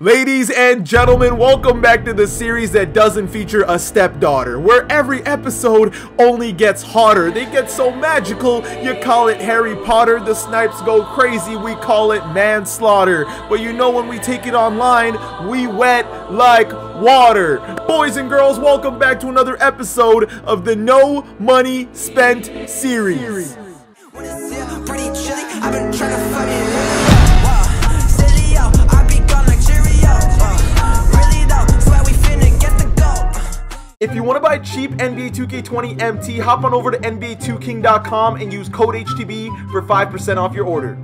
Ladies and gentlemen, welcome back to the series that doesn't feature a stepdaughter, where every episode only gets hotter. They get so magical, you call it Harry Potter. The snipes go crazy, we call it manslaughter. But you know when we take it online, we wet like water. Boys and girls, welcome back to another episode of the No Money Spent series. If you want to buy cheap NBA 2k20 MT, hop on over to NBA2king.com and use code HTB for 5% off your order.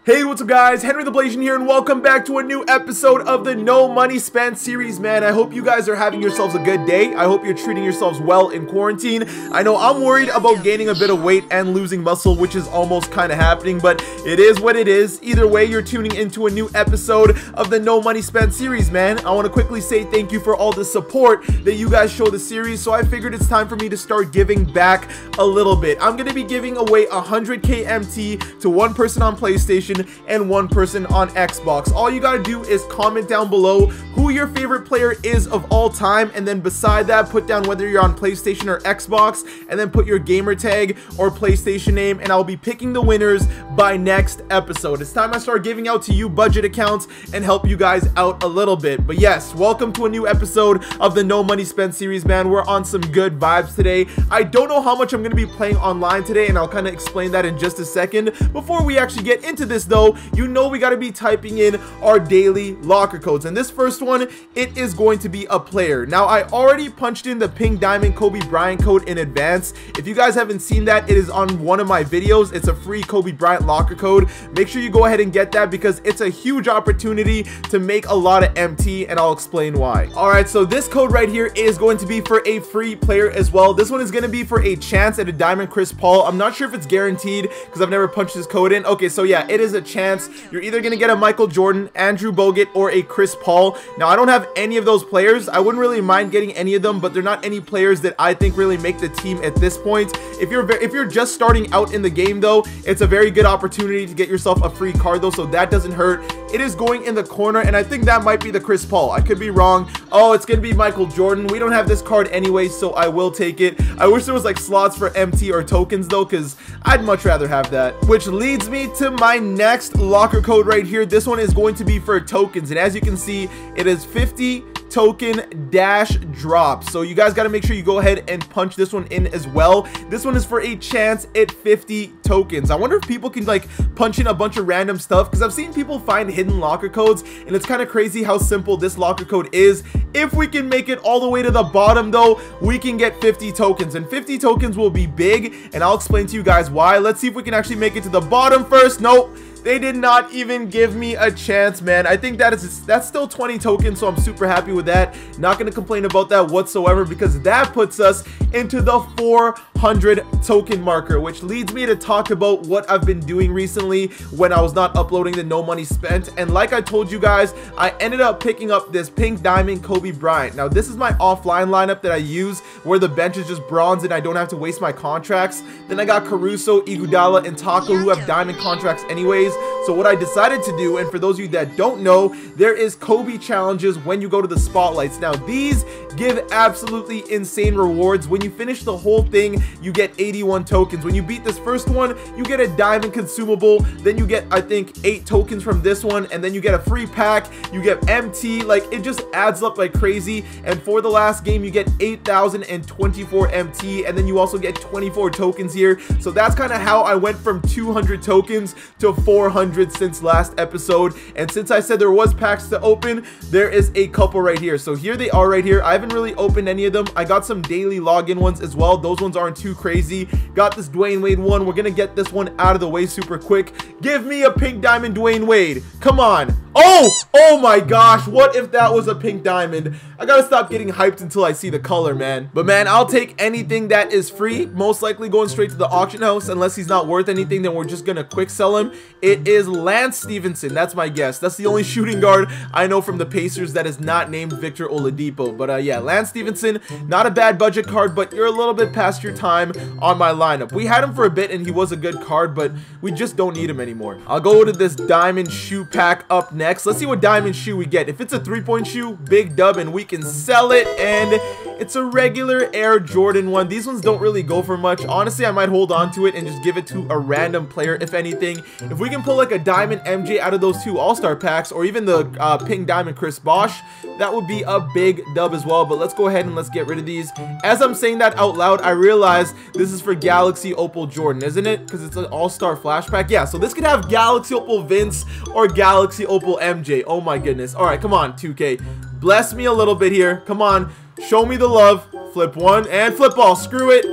Hey, what's up guys, Henry the Blasian here, and welcome back to a new episode of the No Money Spent series, man. I hope you guys are having yourselves a good day. I hope you're treating yourselves well in quarantine. I know I'm worried about gaining a bit of weight and losing muscle, which is almost kind of happening, but it is what it is. Either way, you're tuning into a new episode of the No Money Spent series, man. I want to quickly say thank you for all the support that you guys show the series, so I figured it's time for me to start giving back a little bit. I'm going to be giving away 100k MT to one person on PlayStation and one person on Xbox. All you gotta do is comment down below who your favorite player is of all time, and then beside that put down whether you're on PlayStation or Xbox, and then put your gamer tag or PlayStation name, and I'll be picking the winners by next episode. It's time I start giving out to you budget accounts and help you guys out a little bit. But yes, welcome to a new episode of the No Money Spent series, man. We're on some good vibes today. I don't know how much I'm gonna be playing online today, and I'll kind of explain that in just a second. Before we actually get into this though, you know we got to be typing in our daily locker codes, and this first one, it is going to be a player. Now I already punched in the pink diamond Kobe Bryant code in advance. If you guys haven't seen that, it is on one of my videos. It's a free Kobe Bryant locker code. Make sure you go ahead and get that because it's a huge opportunity to make a lot of MT, and I'll explain why. Alright, so this code right here is going to be for a free player as well. This one is going to be for a chance at a diamond Chris Paul. I'm not sure if it's guaranteed because I've never punched this code in. Okay, so yeah, it is a chance. You're either gonna get a Michael Jordan, Andrew Bogut, or a Chris Paul. Now I don't have any of those players. I wouldn't really mind getting any of them, but they're not any players that I think really make the team at this point. If you're just starting out in the game though, it's a very good opportunity to get yourself a free card though, so that doesn't hurt. It is going in the corner, and I think that might be the Chris Paul. I could be wrong. Oh, it's gonna be Michael Jordan. We don't have this card anyway, so I will take it. I wish there was like slots for MT or tokens though, because I'd much rather have that. Which leads me to my next locker code right here. This one is going to be for tokens, and as you can see, it is 50 token dash drop. So you guys got to make sure you go ahead and punch this one in as well. This one is for a chance at 50 tokens. I wonder if people can like punch in a bunch of random stuff, because I've seen people find hidden locker codes, and it's kind of crazy how simple this locker code is. If we can make it all the way to the bottom though, we can get 50 tokens, and 50 tokens will be big, and I'll explain to you guys why. Let's see if we can actually make it to the bottom first. Nope. They did not even give me a chance, man. I think that's still 20 tokens, so I'm super happy with that. Not going to complain about that whatsoever, because that puts us into the 400 token marker, which leads me to talk about what I've been doing recently when I was not uploading the No Money Spent. And like I told you guys, I ended up picking up this pink diamond Kobe Bryant. Now this is my offline lineup that I use, where the bench is just bronze and I don't have to waste my contracts. Then I got Caruso, Iguodala, and Taco, who have diamond contracts anyways. So what I decided to do, and for those of you that don't know, there is Kobe challenges when you go to the spotlights. Now these give absolutely insane rewards. When you finish the whole thing, you get 81 tokens. When you beat this first one, you get a diamond consumable. Then you get, I think, 8 tokens from this one, and then you get a free pack. You get MT. Like, it just adds up like crazy. And for the last game, you get 8,024 MT, and then you also get 24 tokens here. So that's kind of how I went from 200 tokens to 400 since last episode. And since I said there was packs to open, there is a couple right here. So here they are right here. I haven't really opened any of them. I got some daily login ones as well. Those ones aren't too crazy. Got this Dwayne Wade one. We're gonna get this one out of the way super quick. Give me a pink diamond Dwayne Wade. Come on. Oh my gosh, what if that was a pink diamond? I gotta stop getting hyped until I see the color, man. But man, I'll take anything that is free. Most likely going straight to the auction house. Unless he's not worth anything, then we're just gonna quick sell him. It is Lance Stevenson. That's my guess. That's the only shooting guard I know from the Pacers that is not named Victor Oladipo. But yeah, Lance Stevenson, not a bad budget card, but you're a little bit past your time on my lineup. We had him for a bit and he was a good card, but we just don't need him anymore. I'll go to this diamond shoe pack up next. next. Let's see what diamond shoe we get. If it's a 3-point shoe, big dub, and we can sell it. And it's a regular Air Jordan 1. These ones don't really go for much. Honestly, I might hold on to it and just give it to a random player, if anything. If we can pull like a diamond MJ out of those 2 all-star packs, or even the pink diamond Chris Bosh, that would be a big dub as well. But let's go ahead and let's get rid of these. As I'm saying that out loud, I realize this is for Galaxy Opal Jordan, isn't it? Because it's an all-star flash pack. Yeah, so this could have Galaxy Opal Vince or Galaxy Opal MJ. Oh my goodness. All right, come on, 2K. Bless me a little bit here. Come on. Show me the love. Flip one and flip all. Screw it.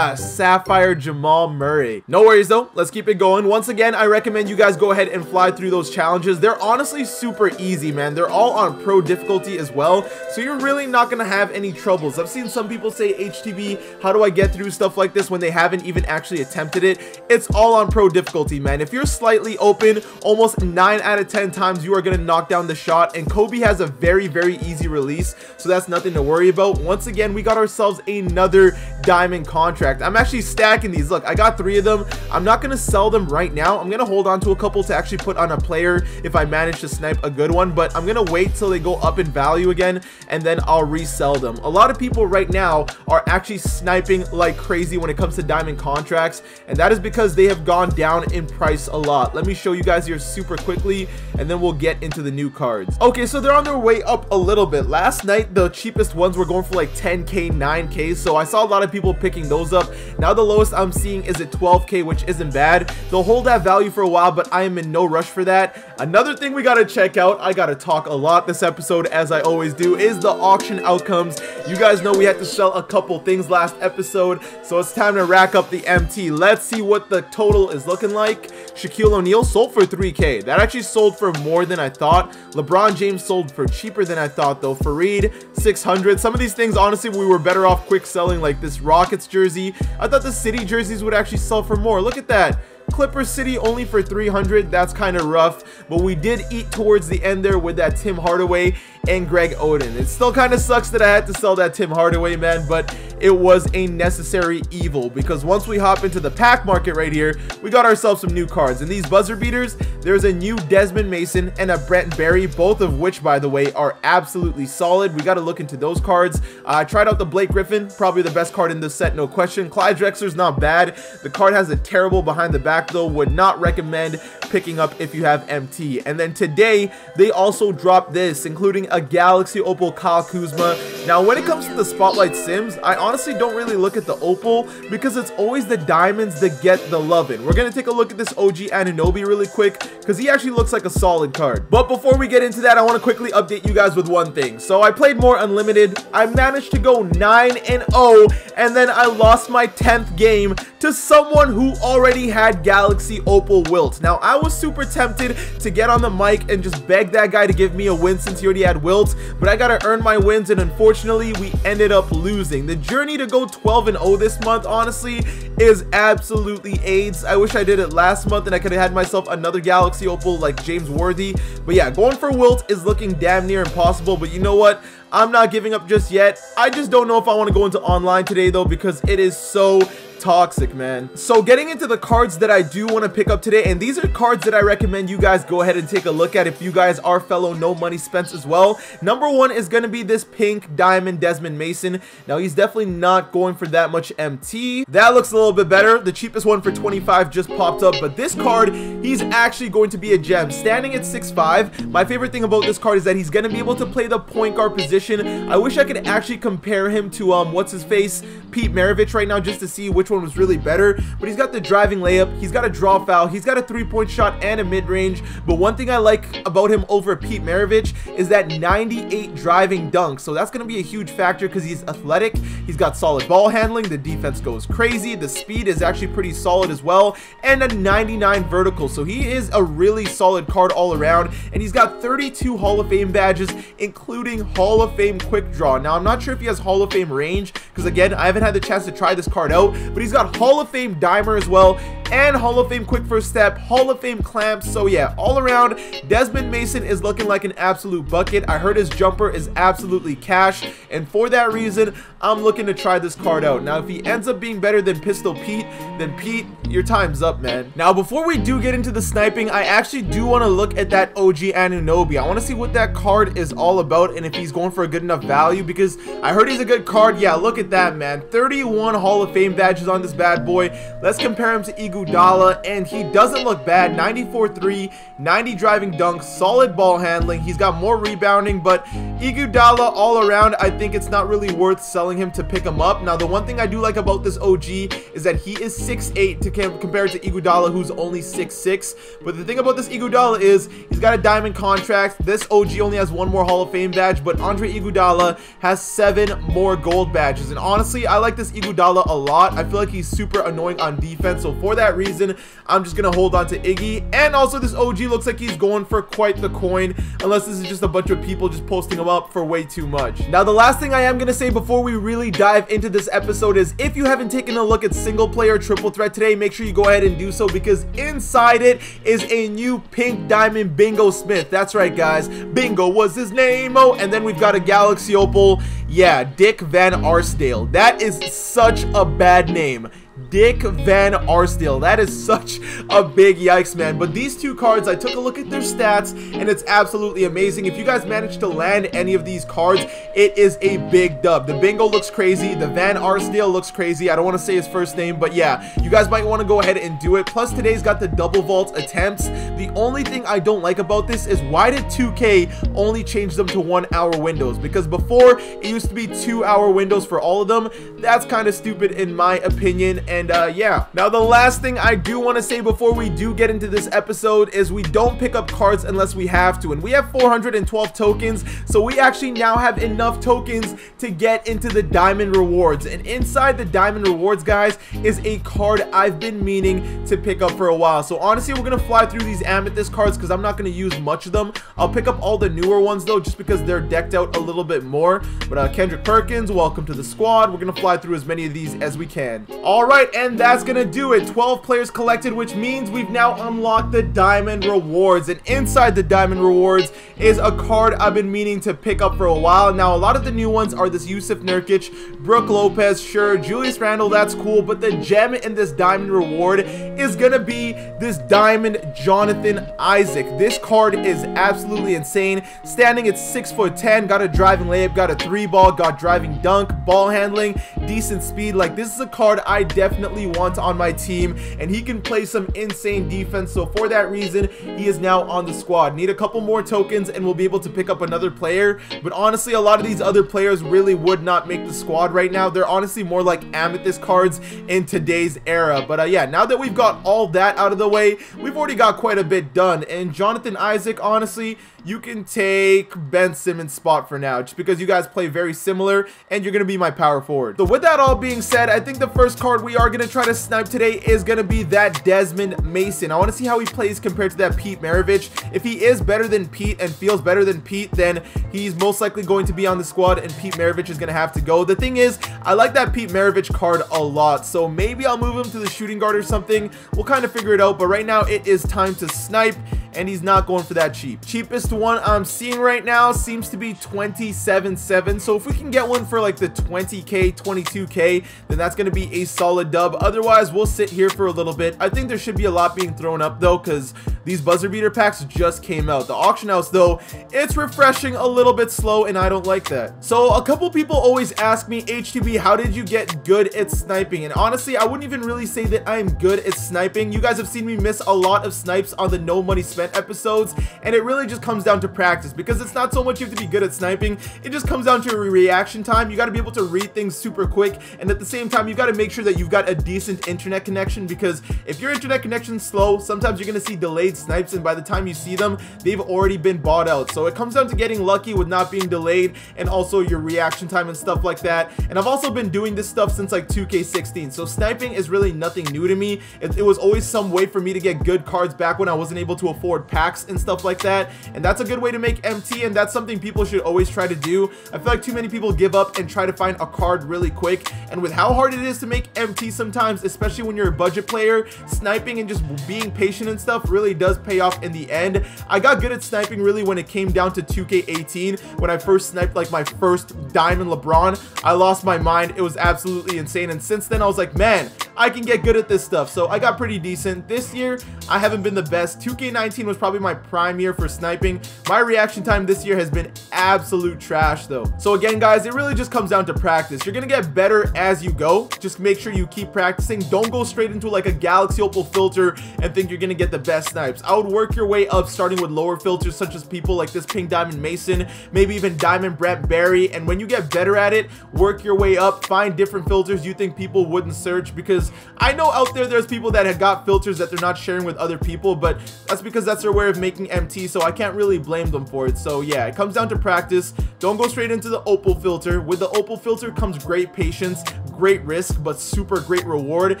Sapphire Jamal Murray. No worries though. Let's keep it going. Once again, I recommend you guys go ahead and fly through those challenges. They're honestly super easy, man. They're all on pro difficulty as well, so you're really not gonna have any troubles. I've seen some people say, HTB, how do I get through stuff like this when they haven't even actually attempted it? It's all on pro difficulty, man. If you're slightly open, almost 9 out of 10 times you are gonna knock down the shot, and Kobe has a very, very easy release, so that's nothing to worry about. Once again, we got ourselves another diamond contract. I'm actually stacking these. Look, I got 3 of them. I'm not gonna sell them right now. I'm gonna hold on to a couple to actually put on a player if I manage to snipe a good one, but I'm gonna wait till they go up in value again, and then I'll resell them. A lot of people right now are actually sniping like crazy when it comes to diamond contracts, and that is because they have gone down in price a lot. Let me show you guys here super quickly, and then we'll get into the new cards. Okay, so they're on their way up a little bit. Last night, the cheapest ones were going for like 10K, 9K, so I saw a lot of people picking those up. Now the lowest I'm seeing is at 12K, which isn't bad. They'll hold that value for a while, but I am in no rush for that. Another thing we gotta check out, I gotta talk a lot this episode as I always do, is the auction outcomes. You guys know we had to sell a couple things last episode, so it's time to rack up the MT. Let's see what the total is looking like. Shaquille O'Neal sold for 3K. That actually sold for more than I thought. LeBron James sold for cheaper than I thought though. Fareed, 600. Some of these things, honestly, we were better off quick selling, like this Rockets jersey. I thought the City jerseys would actually sell for more. Look at that. Clippers City only for 300. That's kind of rough, but we did eat towards the end there with that Tim Hardaway and Greg Oden. It still kind of sucks that I had to sell that Tim Hardaway, man, but it was a necessary evil, because once we hop into the pack market right here, we got ourselves some new cards. And these buzzer beaters, there's a new Desmond Mason and a Brent Berry, both of which, by the way, are absolutely solid. We got to look into those cards. I tried out the Blake Griffin, probably the best card in this set, no question. Clyde Drexler's not bad. The card has a terrible behind the back though. Would not recommend picking up if you have MT. And then today, they also dropped this, including a Galaxy Opal Kyle Kuzma. Now, when it comes to the Spotlight Sims, I honestly don't really look at the Opal, because it's always the diamonds that get the lovin'. We're going to take a look at this OG Anunoby really quick, because he actually looks like a solid card. But before we get into that, I want to quickly update you guys with one thing. So I played more Unlimited. I managed to go 9-0, and then I lost my 10th game to someone who already had Galaxy Opal Wilt. Now, I was super tempted to get on the mic and just beg that guy to give me a win since he already had Wilt, but I gotta earn my wins, and unfortunately, we ended up losing. The journey to go 12-0 this month, honestly, is absolutely AIDS. I wish I did it last month and I could have had myself another Galaxy Opal like James Worthy. But yeah, going for Wilt is looking damn near impossible, but you know what? I'm not giving up just yet. I just don't know if I want to go into online today though, because it is so toxic, man. So getting into the cards that I do want to pick up today, and these are cards that I recommend you guys go ahead and take a look at if you guys are fellow no money spents as well. Number one is going to be this pink diamond Desmond Mason. Now he's definitely not going for that much MT. That looks a little bit better. The cheapest one for 25 just popped up, but this card, he's actually going to be a gem. Standing at 6'5", my favorite thing about this card is that he's going to be able to play the point guard position. I wish I could actually compare him to what's his face, Pete Maravich right now, just to see which one was really better. But he's got the driving layup, he's got a draw foul, he's got a 3-point shot and a mid-range. But one thing I like about him over Pete Maravich is that 98 driving dunk. So that's going to be a huge factor because he's athletic, he's got solid ball handling, the defense goes crazy, the speed is actually pretty solid as well, and a 99 vertical. So he is a really solid card all around, and he's got 32 Hall of Fame badges, including Hall of Fame quick draw. Now I'm not sure if he has Hall of Fame range, because again, I haven't had the chance to try this card out, but he's got Hall of Fame dimer as well, and Hall of Fame quick first step, Hall of Fame clamps. So yeah, all around, Desmond Mason is looking like an absolute bucket. I heard his jumper is absolutely cash, and for that reason, I'm looking to try this card out. Now, if he ends up being better than Pistol Pete, then Pete, your time's up, man. Now, before we do get into the sniping, I actually do want to look at that OG Anunoby. I want to see what that card is all about and if he's going for a good enough value, because I heard he's a good card. Yeah, look at that, man. 31 Hall of Fame badges on this bad boy. Let's compare him to Iguodala, and he doesn't look bad. 94-3, 90 driving dunk, solid ball handling. He's got more rebounding, but Iguodala all around, I think it's not really worth selling him to pick him up. Now, the one thing I do like about this OG is that he is 6'8" compared to Iguodala, who's only 6'6". But the thing about this Iguodala is he's got a diamond contract. This OG only has one more Hall of Fame badge, but Andre Iguodala has 7 more gold badges. And honestly, I like this Iguodala a lot. I feel like he's super annoying on defense, so for that reason, I'm just gonna hold on to Iggy. And also, this OG looks like he's going for quite the coin, unless this is just a bunch of people just posting him up for way too much. Now, the last thing I am gonna say before we really dive into this episode is, if you haven't taken a look at single player triple threat today, make sure you go ahead and do so, because inside it is a new pink diamond Bingo Smith. That's right, guys, Bingo was his name. Oh, and then we've got a Galaxy Opal. Yeah, Dick Van Arsdale. That is such a bad name. Dick Van Arsdale. That is such a big yikes, man. But these two cards, I took a look at their stats, and it's absolutely amazing. If you guys manage to land any of these cards, it is a big dub. The Bingo looks crazy. The Van Arsdale looks crazy. I don't want to say his first name, but yeah, you guys might want to go ahead and do it. Plus, today's got the double vault attempts. The only thing I don't like about this is, why did 2K only change them to 1 hour windows? Because before, it used to be 2 hour windows for all of them. That's kind of stupid in my opinion. And yeah, now the last thing I do want to say before we do get into this episode is, we don't pick up cards unless we have to, and we have 412 tokens, so we actually now have enough tokens to get into the diamond rewards. And inside the diamond rewards, guys, is a card I've been meaning to pick up for a while. So honestly, we're gonna fly through these amethyst cards because I'm not gonna use much of them. I'll pick up all the newer ones though, just because they're decked out a little bit more. But Kendrick Perkins, welcome to the squad. We're gonna fly through as many of these as we can. All right, and that's gonna do it. 12 players collected, which means we've now unlocked the diamond rewards. And inside the diamond rewards is a card I've been meaning to pick up for a while. Now, a lot of the new ones are this Yusuf Nurkic, Brooke Lopez, sure, Julius Randle, that's cool, but the gem in this diamond reward is gonna be this diamond Jonathan Isaac. This card is absolutely insane. Standing at 6'10", got a driving layup, got a 3-ball, got driving dunk, ball handling, decent speed. Like, this is a card I definitely want on my team, and he can play some insane defense. So for that reason, he is now on the squad. Need a couple more tokens and we'll be able to pick up another player, but honestly, a lot of these other players really would not make the squad right now. They're honestly more like amethyst cards in today's era. But yeah, now that we've got all that out of the way, we've already got quite a bit done. And Jonathan Isaac, honestly, you can take Ben Simmons' spot for now, just because you guys play very similar and you're going to be my power forward. So with that all being said, I think the first card we are going to try to snipe today is going to be that Desmond Mason. I want to see how he plays compared to that Pete Maravich. If he is better than Pete and feels better than Pete, then he's most likely going to be on the squad and Pete Maravich is going to have to go. The thing is, I like that Pete Maravich card a lot, so maybe I'll move him to the shooting guard or something. We'll kind of figure it out, but right now it is time to snipe, and he's not going for that cheap. Cheapest one I'm seeing right now seems to be 27.7, so if we can get one for like the 20k 22k, then that's going to be a solid dub. Otherwise, we'll sit here for a little bit. I think there should be a lot being thrown up though, because these buzzer beater packs just came out. The auction house though, it's refreshing a little bit slow, and I don't like that. So a couple people always ask me, HTB, how did you get good at sniping? And honestly, I wouldn't even really say that I'm good at sniping. You guys have seen me miss a lot of snipes on the No Money Spent episodes, and it really just comes down to practice, because it's not so much you have to be good at sniping, it just comes down to a reaction time. You got to be able to read things super quick, and at the same time you got to make sure that you've got a decent internet connection, because if your internet connection's slow, sometimes you're going to see delayed snipes, and by the time you see them, they've already been bought out. So it comes down to getting lucky with not being delayed, and also your reaction time and stuff like that. And I've also been doing this stuff since like 2K16, so sniping is really nothing new to me. It was always some way for me to get good cards back when I wasn't able to afford reward packs and stuff like that, and that's a good way to make MT, and that's something people should always try to do. I feel like too many people give up and try to find a card really quick, and with how hard it is to make MT sometimes, especially when you're a budget player, sniping and just being patient and stuff really does pay off in the end. I got good at sniping really when it came down to 2K18, when I first sniped like my first diamond LeBron. I lost my mind. It was absolutely insane, and since then I was like, man, I can get good at this stuff. So I got pretty decent. This year I haven't been the best. 2K19 was probably my prime year for sniping. My reaction time this year has been absolute trash though. So again guys, it really just comes down to practice. You're gonna get better as you go. Just make sure you keep practicing. Don't go straight into like a Galaxy Opal filter and think you're gonna get the best snipes. I would work your way up, starting with lower filters such as people like this Pink Diamond Mason, maybe even Diamond Brent Barry, and when you get better at it, work your way up. Find different filters you think people wouldn't search, because I know out there's people that have got filters that they're not sharing with other people, but that's because that's their way of making MT, so I can't really blame them for it. So yeah, it comes down to practice. Don't go straight into the Opal filter. With the Opal filter comes great patience, great risk, but super great reward.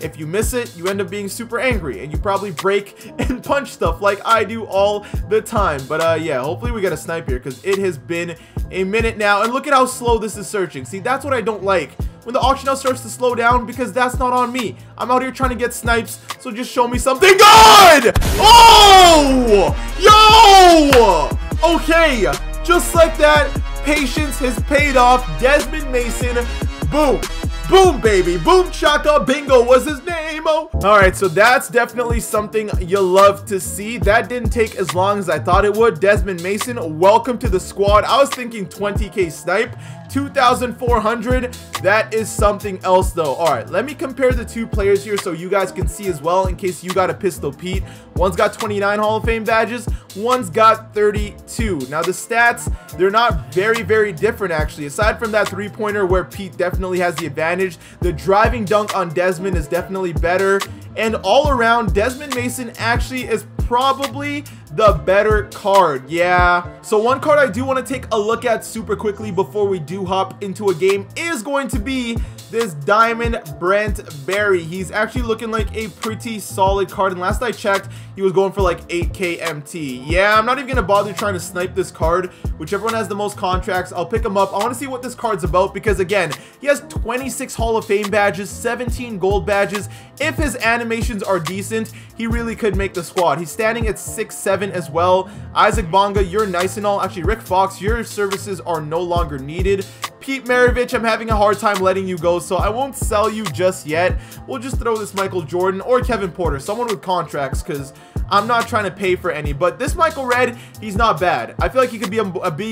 If you miss it, you end up being super angry and you probably break and punch stuff like I do all the time. But yeah, hopefully we get a snipe here, because it has been a minute now, and look at how slow this is searching. See, that's what I don't like, when the auction house starts to slow down, because that's not on me. I'm out here trying to get snipes, so just show me something good. Oh, yo, okay, just like that, patience has paid off. Desmond Mason, boom, boom, baby, boom chaka bingo was his name. Oh, all right, so that's definitely something you love to see. That didn't take as long as I thought it would. Desmond Mason, welcome to the squad. I was thinking 20k snipe, 2,400. That is something else though. All right, let me compare the two players here so you guys can see as well, in case you got a Pistol Pete. One's got 29 Hall of Fame badges, one's got 32. Now the stats, they're not very different actually. Aside from that three-pointer where Pete definitely has the advantage, the driving dunk on Desmond is definitely better, and all around Desmond Mason actually is probably the better card. Yeah, so one card I do want to take a look at super quickly before we do hop into a game is going to be this Diamond Brent Barry. He's actually looking like a pretty solid card, and last I checked he was going for like 8k MT. Yeah, I'm not even gonna bother trying to snipe this card. Whichever one has the most contracts, I'll pick him up. I want to see what this card's about, because again, he has 26 Hall of Fame badges, 17 gold badges. If his animations are decent, he really could make the squad. He's standing at 6'7" as well. Isaac Bonga, you're nice and all. Actually, Rick Fox, your services are no longer needed. Pete Maravich, I'm having a hard time letting you go, so I won't sell you just yet. We'll just throw this Michael Jordan or Kevin Porter, someone with contracts, because I'm not trying to pay for any. But this Michael Red, he's not bad. I feel like he could be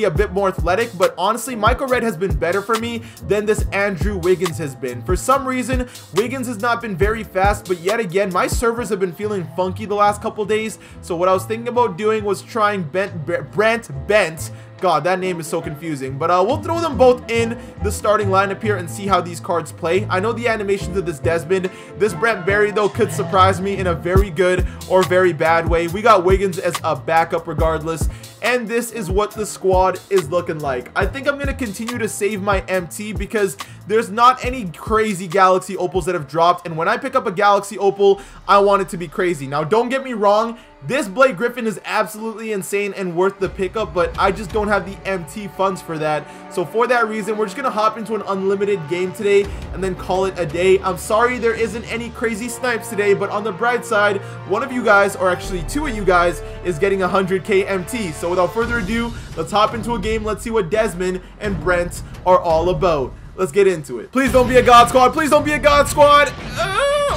a bit more athletic, but honestly, Michael Red has been better for me than this Andrew Wiggins has been. For some reason, Wiggins has not been very fast, but yet again, my servers have been feeling funky the last couple days. So what I was thinking about doing was trying Brent Bent. God, that name is so confusing. But we'll throw them both in the starting lineup here and see how these cards play. I know the animations of this Desmond. This Brent Barry, though, could surprise me in a very good or very bad way. We got Wiggins as a backup regardless. And this is what the squad is looking like. I think I'm going to continue to save my MT, because there's not any crazy Galaxy Opals that have dropped. And when I pick up a Galaxy Opal, I want it to be crazy. Now, don't get me wrong. This Blake Griffin is absolutely insane and worth the pickup, but I just don't have the MT funds for that. So for that reason, we're just going to hop into an unlimited game today and then call it a day. I'm sorry there isn't any crazy snipes today, but on the bright side, one of you guys, or actually two of you guys, is getting 100k MT. So without further ado, let's hop into a game. Let's see what Desmond and Brent are all about. Let's get into it. Please don't be a God Squad. Please don't be a God Squad.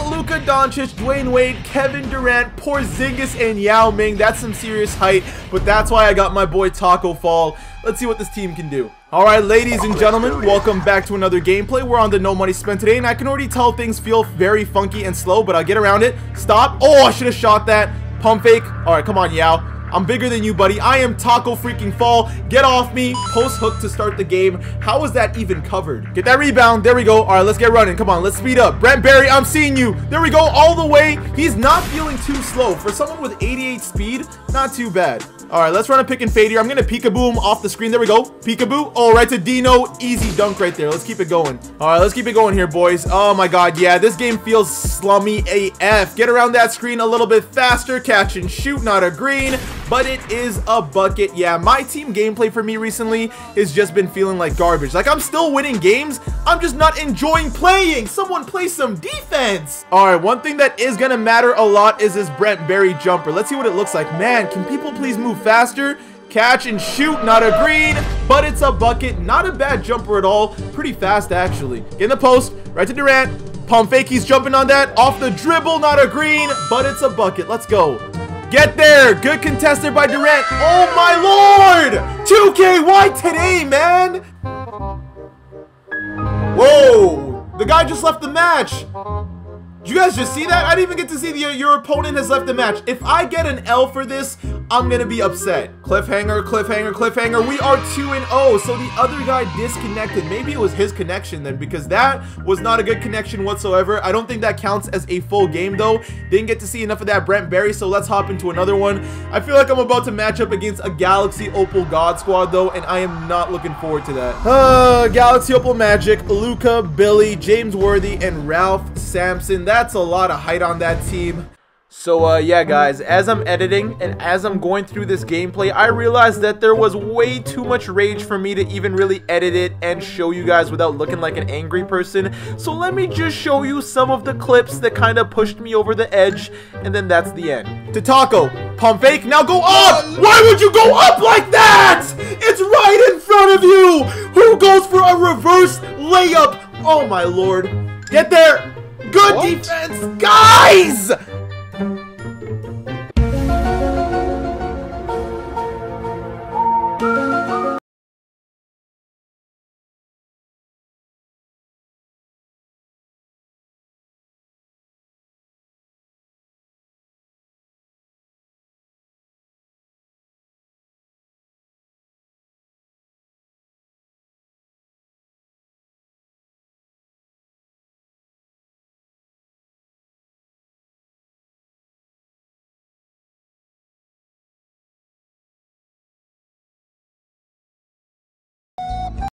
Luka Doncic, Dwayne Wade, Kevin Durant, Porzingis, and Yao Ming. That's some serious height, but that's why I got my boy Taco Fall. Let's see what this team can do. Alright, ladies and gentlemen, welcome back to another gameplay. We're on the No Money Spent today, and I can already tell things feel very funky and slow, but I'll get around it. Stop. Oh, I should have shot that. Pump fake. Alright, come on, Yao. I'm bigger than you, buddy. I am Taco freaking Fall. Get off me. Post hook to start the game. How was that even covered? Get that rebound. There we go. All right, let's get running. Come on, let's speed up. Brent Barry, I'm seeing you. There we go. All the way. He's not feeling too slow. For someone with 88 speed, not too bad. All right, let's run a pick and fade here. I'm gonna peekaboo him off the screen. There we go. Peekaboo. Oh, right to Dino. Easy dunk right there. Let's keep it going. All right, let's keep it going here, boys. Oh my God, yeah, this game feels slummy AF. Get around that screen a little bit faster. Catch and shoot, not a green, but it is a bucket. Yeah, my team gameplay for me recently has just been feeling like garbage. Like, I'm still winning games. I'm just not enjoying playing. Someone play some defense. All right, one thing that is gonna matter a lot is this Brent Berry jumper. Let's see what it looks like. Man, can people please move faster? Catch and shoot, not a green, but it's a bucket. Not a bad jumper at all. Pretty fast, actually. Get in the post, right to Durant. Pump fake, he's jumping on that. Off the dribble, not a green, but it's a bucket. Let's go. Get there. Good contested by Durant. Oh, my Lord. 2K, why today, man? Whoa. The guy just left the match. Did you guys just see that? I didn't even get to see your opponent has left the match. If I get an L for this, I'm gonna be upset. Cliffhanger, cliffhanger, cliffhanger. We are 2-0. So the other guy disconnected. Maybe it was his connection then, because that was not a good connection whatsoever. I don't think that counts as a full game though. Didn't get to see enough of that Brent Berry, so let's hop into another one. I feel like I'm about to match up against a Galaxy Opal God Squad though, and I am not looking forward to that. Galaxy Opal Magic, Luca, Billy, James Worthy, and Ralph Sampson. That's a lot of height on that team. So yeah guys, as I'm editing and as I'm going through this gameplay, I realized that there was way too much rage for me to even really edit it and show you guys without looking like an angry person. So let me just show you some of the clips that kind of pushed me over the edge, and then that's the end. To Taco, pump fake, now go up! Why would you go up like that? It's right in front of you! Who goes for a reverse layup? Oh my Lord. Get there!